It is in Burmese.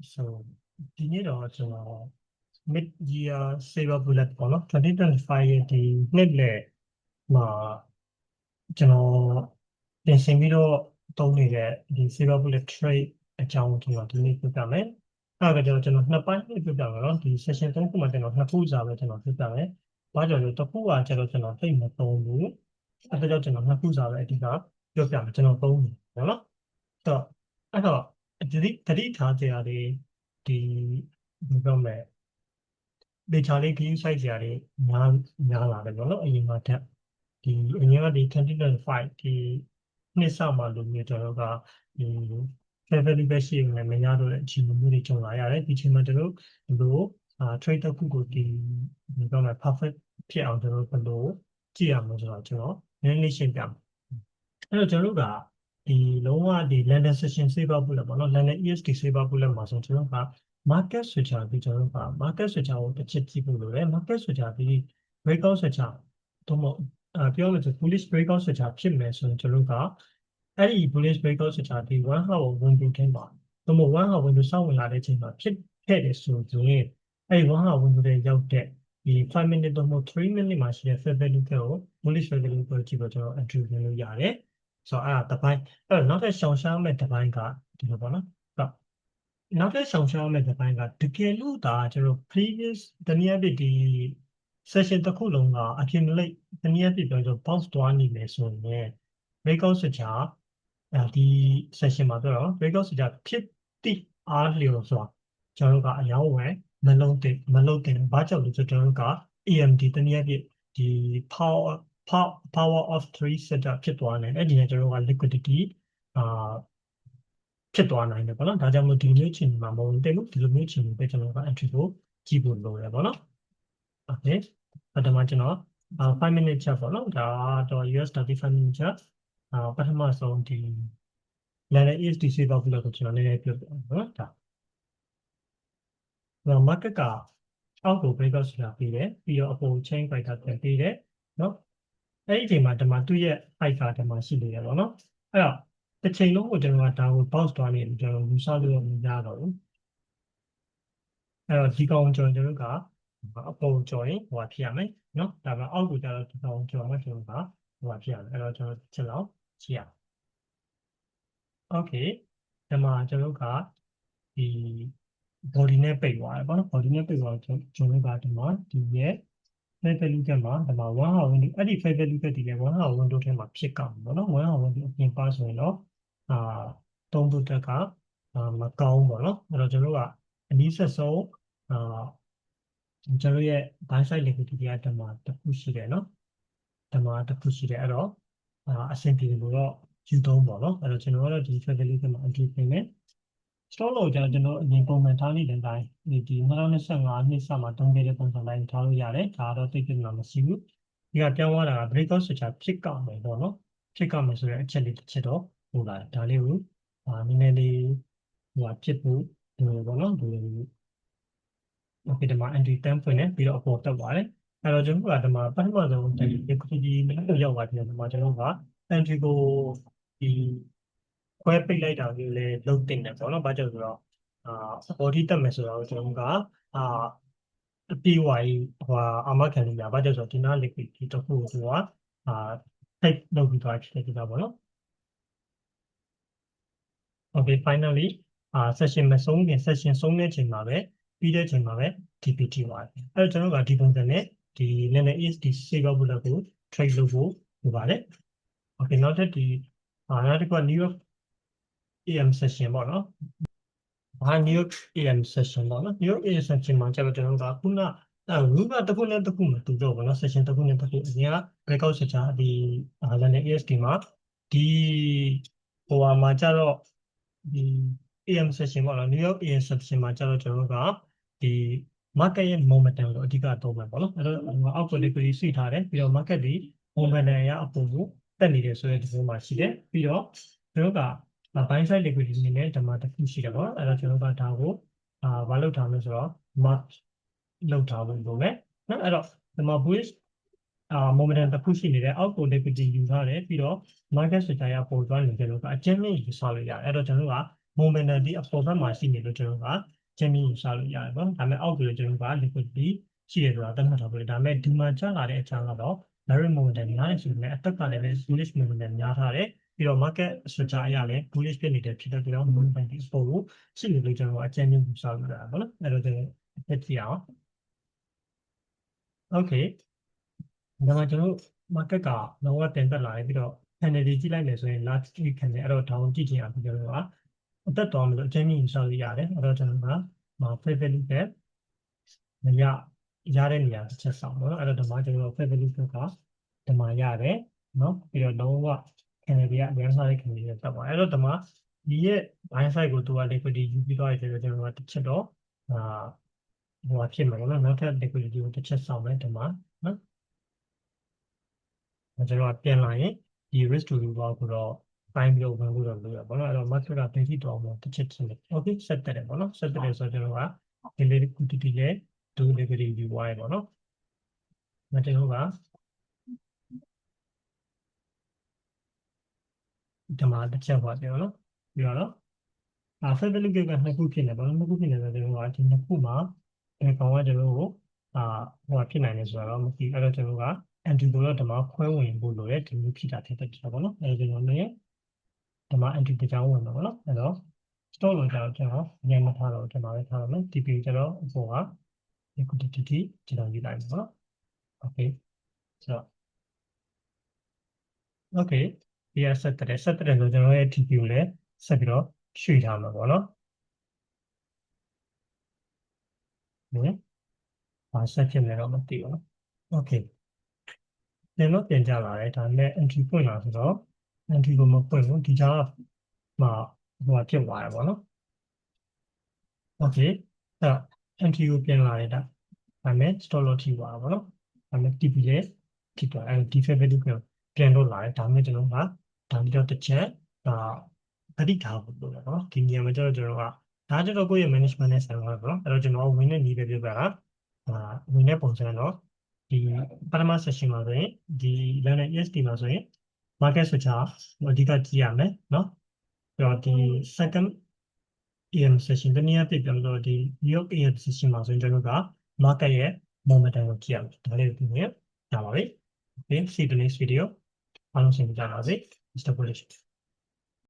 So the need also mid-year saver bullet ပေါ့နော်2025ရဲ့ဒီနှစ်လေမှာကျွန်တော်ပြင်ဆင်ပြီးတော့သုံးနေတဲ့ဒီ saver bullet trade အကြောင်းကိုဒီနေ့ပြပြမယ်။အဲ့ဒါကကျွန်တော်နှစ်ပိုင်းပြပြမယ်နော်ဒီ session 3ခုမှာကျွန်တော်နှစ်ခုစာပဲကျွန်တော်ပြပြမယ်။ဘာကြောင့်လဲတစ်ခုကကျွန်တော်သိမသုံးဘူး။အဲ့ဒါကြောင့်ကျွန်တော်နှစ်ခုစာပဲအဓိကပြောပြမယ်ကျွန်တော်သုံးတယ်နော်။အဲ့တော့တတိထားကြရတဲ့ဒီဘယ်လိုလဲဒေချာလေး view size စရာတွေများလာတယ်ပေါ့နော်အရင်ကထက်ဒီအရင်ကဒီ2025ဒီနှစ်စမှာလို့မျိုးကျွန်တော်ကဒီ favorable ပဲရှိနေမများတော့တဲ့အချိန်မျိုးတွေကြုံလာရတယ်ဒီချိန်မှာကျွန်တော်တို့ trade တစ်ခုကိုဒီဘယ်လိုလဲ perfect ဖြစ်အောင်ကျွန်တော်ဘယ်လိုကြည့်ရမလဲဆိုတော့ကျွန်တော်နည်းနည်းရှင်းပြမယ်အဲ့တော့ကျွန်တော်တို့ကဒီလုံးဝဒီ London session saver bullet ပေါ့နော် London ESD saver bullet မှာဆိုကျွန်တော်ကmarket switcher ပြီးကျွန်တော်က market switcher ကိုတစ်ချက်ကြည့်ဖို့လိုတယ် market switcher ပြီး breakout switcher တို့မပြောလို့ဆို bullish breakout switcher ဖြစ်မယ်ဆိုရင်ကျွန်တော်ကအဲ့ဒီ bullish breakout switcher ဒီ1 hour window ထဲမှာတို့မ1 hour window စောင့်ဝင်လာတဲ့အချိန်မှာဖြစ်ခဲ့တယ်ဆိုရင်အဲ့ဒီ1 hour window ထဲရောက်တဲ့ဒီ5 minute တို့မ3 minute မှာရှိတဲ့ fair value ကို bullish value ကိုကြည့်ဖို့ကျွန်တော် entry ဝင်လို့ရတယ်ဆိုတော့အဲ့ဒါတစ်ပိုင်းအဲ့တော့နောက်ထပ်ရှောင်ရှားမဲ့တစ်ပိုင်းကဒီလိုပေါ့နော်နောက်ထပ်ရှောင်ရှားမဲ့တစ်ပိုင်းကတကယ်လို့ဒါကျွန်တော် previous တနည်းအားဖြင့်ဒီ session တစ်ခုလုံးက accumulate တနည်းအားဖြင့်ပြောဆို bounce သွားနေမယ်ဆိုရင် breakout switcher ဒီ session မှာပြောတော့ breakout switcher ဖြစ်သည့်အားလျော်စွာကျွန်တော်တို့ကအယောင်းဝယ်မလုံးတင်ဘာကြောင့်လဲဆိုတော့ကျွန်တော်တို့က AMD တနည်းအားဖြင့်ဒီ power of 3 setup ဖြစ်သွားတယ်အဲ့ဒီနဲ့ကျွန်တော်တို့က liquidity ဖြစ်သွားနိုင်တယ်ပေါ့နော်ဒါကြောင့်မို့ဒီမျိုးချိန်မှာမဟုတ်တယ်လို့ဒီလိုမျိုးချိန်ပဲကျွန်တော်က entry ကိုကြည့်ဖို့လိုတယ်ပေါ့နော် okay ပထမကျွန်တော်5 minute chart ပေါ့နော်ဒါတော့ US 35 minute chart ပထမဆုံးဒီ London ESD saver bullet ကိုကျွန်တော်နည်းနည်းပြောပြမယ်နော်ဒါmarket ကအောက်ကို breakout ဆိုတာပြီးတယ်ပြီးတော့အပေါ် chain fighter ပြန်ပြီးတယ်နော်အဲ့ဒီအချိန်မှာဒီမှာသူ့ရဲ့ height ကဒီမှာရှိနေတယ်ပေါ့နော်အဲ့တော့တစ်ချိန်လုံးကိုကျွန်တော်ကဒါကို bounce သွားနေတယ်ကျွန်တော်ယူဆလို့မရတော့ဘူးအဲ့တော့ဒီကောင်ကျွန်တော်တို့ကအပေါ်ကျော်ရင်ဟိုပါဖြစ်ရမယ်နော်ဒါပေမဲ့အောက်ကိုကျတော့ဒီကောင်ကျော်မှကျွန်တော်ကဟိုပါဖြစ်ရမယ်အဲ့တော့ကျွန်တော်ချက်လောက်ကြည့်ရအောင် okay ဒီမှာကျွန်တော်ကဒီ body နဲ့ပိတ်သွားတယ်ပေါ့နော် body နဲ့ပိတ်သွားတော့ကျွန်တော်ကဒီမှာဒီရဲ့ fair value ကမှာဒီမှာ1 hour window အဲ့ဒီ fair value ကဒီလေ1 hour window ထဲမှာဖြစ်ကောင်းပေါ့နော်1 hour window အပြင်ပါဆိုရင်တော့သုံးဖို့တက်ကမကောင်းပေါ့နော်အဲ့တော့ကျွန်တော်ကအနည်းဆက်ဆုံးကျွန်တော်ရဲ့ buy side liquidity ကဒီမှာတစ်ခုရှိတယ်နော်ဒီမှာတစ်ခုရှိတယ်အဲ့တော့အဆင်ပြေလို့တော့ယူသုံးပေါ့နော်အဲ့တော့ကျွန်တော်ကတော့ဒီ fair value ထဲမှာ entry ပြင်မယ် stop loss ကျွန်တော်အရင်ပုံမှန်ထားနေတဲ့အတိုင်းဒီ2025နှစ်စမှာတုံးခဲ့တဲ့ပုံစံတိုင်းထားလို့ရတယ်ဒါတော့သိပ်ပြမှာမရှိဘူးဒီကပြောင်းသွားတာက breakout switcher ဖြစ်ကောက်မယ်ပေါ့နော်ဖြစ်ကောက်မယ်ဆိုတဲ့အချက်လေးတစ်ချက်တော့ဟိုလာဒါလေးကိုနည်းနည်းလေးဟိုဖြစ်ဖို့ဒီလိုပေါ့နော်ဒီလို okay ဒီမှာ entry 10ဖွင့်နေပြီးတော့အပေါ်တက်သွားတယ်အဲ့တော့ကျွန်တော်ကဒီမှာပထမဆုံးဒီ liquidity နဲ့ရောက်သွားပြီးတော့ဒီမှာကျွန်တော်က entry ကိုဒီခွဲပိတ်လိုက်တာမျိုးလဲလုံးတင်တယ်ပေါ့နော်ဘာကြောင့်ဆိုတော့body တက်မယ်ဆိုတော့ကျွန်တော်ကအပြေဝိုင်းဟိုအမခံလို့ရဘာကြောင့်ဆိုတော့ဒီနာ liquidity တစ်ခုကိုtake လုပ်ပြီးသွားဖြစ်နေတာပေါ့နော် okay finally session မဆုံးခင် session ဆုံးတဲ့ချိန်မှာပဲပြီးတဲ့ချိန်မှာပဲ TPT သွားတယ်အဲ့တော့ကျွန်တော်ကဒီပုံစံနဲ့ဒီ London ESD saver bullet ကို trade လုပ်ဖို့လိုပါတယ် okay နောက်တစ်ခုနောက်တစ်ခုက New York AM session ပေါ့နော်New York AM session ပေါ့နော် New York AM session မှာကျတော့ကျွန်တော်ကခုနrule ကတစ်ခုနဲ့တစ်ခုမတူတော့ဘူးနော် session တစ်ခုနဲ့တစ်ခုအရင်က breakout switcher ဒီ London ESD မှာဒီဟိုမှာကျတော့ဒီ AM session ပေါ့နော် New York AM session မှာကျတော့ကျွန်တော်ကဒီ market ရဲ့ momentum ကိုအဓိကတော့မယ်ပေါ့နော်အဲ့တော့အောက်ကို liquidity စီထားတယ်ပြီးတော့ market ဒီ momentum ရအပေါ်ကိုတက်နေတယ်ဆိုတဲ့ဒီလိုမှရှိတယ်ပြီးတော့ကျွန်တော်ကbuy side liquidity နဲ့ဒီမှာတစ်ခုရှိတယ်ပေါ့အဲ့တော့ကျွန်တော်ကဒါကိုမလုပ်ထားလို့ဆိုတော့ mark လုပ်ထားဖို့လိုမယ်နော်အဲ့တော့ဒီမှာ bullish momentum တစ်ခုရှိနေတယ်အောက်ကို liquidity ယူထားတယ်ပြီးတော့ market switcher ရပေါ်သွားနေတယ်လို့ကအကျဉ်းလေးယူဆလို့ရတယ်အဲ့တော့ကျွန်တော်က momentum ဒီအပေါ်ဘက်မှာရှိနေလို့ကျွန်တော်ကကျင်းပြီးယူဆလို့ရတယ်ပေါ့ဒါပေမဲ့အောက်ပြီးတော့ကျွန်တော်က liquidity ရှိတယ်ဆိုတာသတ်မှတ်ထားလို့ဒါပေမဲ့ဒီမှာကျလာတဲ့အချမ်းကတော့ direct momentum များတယ်ဆိုပေမဲ့အသက်ကလည်းပဲ bullish momentum များထားတယ်ပြီးတော့ market structure အရလည်း bullish ဖြစ်နေတဲ့ဖြစ်တဲ့ကြောင့် momentum ဒီ support ကိုရှိနေလို့ကျွန်တော်ကအကျဉ်းချုပ်ယူဆလို့ရတယ်ပေါ့နော်အဲ့တော့ကျွန်တော်ဖက်ကြည့်အောင် okay ဒါမှကျွန်တော် market ကလောကတင်တက်လာတယ်ပြီးတော့ candle ကြည့်လိုက်မယ်ဆိုရင် last week candle အဲ့တော့ down ကြည့်ချင်အောင်ကျွန်တော်ကအသက်တော်မလို့အကျဉ်းချုပ်ယူဆလို့ရတယ်အဲ့တော့ကျွန်တော်ကfair value ပဲမရတဲ့နေရာတစ်ချက်ဆောင်ပေါ့နော်အဲ့တော့ဒီမှာကျွန်တော် fair value ကဒီမှာရတယ်နော်ပြီးတော့လုံးဝ candle တွေကအများစားတဲ့ candle တွေတက်သွားအဲ့တော့ဒီမှာဒီရဲ့ buy side ကိုသူက liquidity ယူပြီးတော့ရဆိုတော့ကျွန်တော်ကတစ်ချက်တော့ဟိုဖြစ်မှာပေါ့နော်နောက်ထပ် liquidity ကိုတစ်ချက်ဆောင်မယ်ဒီမှာနော်ကျွန်တော်ကပြန်လာရင်ဒီ risk to reward ကိုတော့ပိုင်းပြီးတော့ဝင်လို့တော့လို့ရပါတော့အဲ့တော့ market ကပြန်ကြည့်တော့အောင်တစ်ချက်ချင်းလေ okay set တက်တယ်ပေါ့နော် set တက်တယ်ဆိုတော့ကျွန်တော်ကဒီ liquidity နဲ့ do liquidity reward ပေါ့နော်ကျွန်တော်ကဒီမှာတစ်ချက်ပါပြောနော်ပြီးတော့fair value ကနှစ်ခုဖြစ်နေပါတော့နှစ်ခုဖြစ်နေဆိုတော့ကျွန်တော်ကဒီနှစ်ခုမှာဒီကောင်ကကျွန်တော်ကိုဟိုဖြစ်နိုင်တယ်ဆိုတော့မသိအဲ့တော့ကျွန်တော်က entry ကိုတော့ဒီမှာခွဲဝင်ဖို့လိုတယ်ဒီလိုဖြစ်တာဖြစ်တဲ့ချက်ပေါ့နော်အဲ့တော့ကျွန်တော်လည်းဒီမှာ entry တစ်ကြောင်းဝင်မှာပေါ့နော်အဲ့တော့ store လို့ကျွန်တော်ညမထားတော့ဒီမှာပဲထားရမယ် TP ကျွန်တော်အပေါ်က liquidity ကျွန်တော်ယူလိုက်ပါပေါ့နော် okay ဆိုတော့ okay ဒီကဆက်တဲ့ဆိုကျွန်တော်ရဲ့ TP ကိုလည်းဆက်ပြီးတော့ရွှေ့ထားမှာပေါ့နော်ဘာဆက်ဖြစ်နေတော့မသိဘူးနော် okay ပြန်တော့ပြန်ကြလာတယ်ဒါပေမဲ့ entry ပွင့်လာဆိုတော့ entry ကိုမပွင့်ဘူးဒီကြားမှာဟိုဖြစ်သွားတယ်ပေါ့နော် okay အဲ့ entry ကိုပြန်လာတယ်ဒါပေမဲ့ stop loss ထိသွားတာပေါ့နော်ဒါပေမဲ့ TP လည်းထိသွားအဲ့ဒီ fair value ကိုပြန်လို့လာတယ်ဒါပေမဲ့ကျွန်တော်ကဒါပြီးတော့တစ်ချက်သတိထားဖို့လိုတယ်နော်ဒီနေရာမှာကျတော့ကျွန်တော်ကဒါကျတော့ကိုယ့်ရဲ့ management နဲ့ဆိုင်ပါပေါ့နော်အဲ့တော့ကျွန်တော်ဝင်တဲ့နည်းပဲပြောပြတာဝင်တဲ့ပုံစံတော့ဒီပထမ session မှာဆိုရင်ဒီ London EST မှာဆိုရင် market structure အဓိကကြည့်ရမယ်နော်ပြီးတော့ဒီ second AM session တနည်းအားဖြင့်ပြောလို့ဒီ New York AM session မှာဆိုရင်ကျွန်တော်က market ရဲ့ momentum ကိုကြည့်ရမယ်ဒါလေးကိုပြင်ရပါပြီ okay see you in the next video အားလုံးရှင်းပြကြပါစေ Mr. Bullish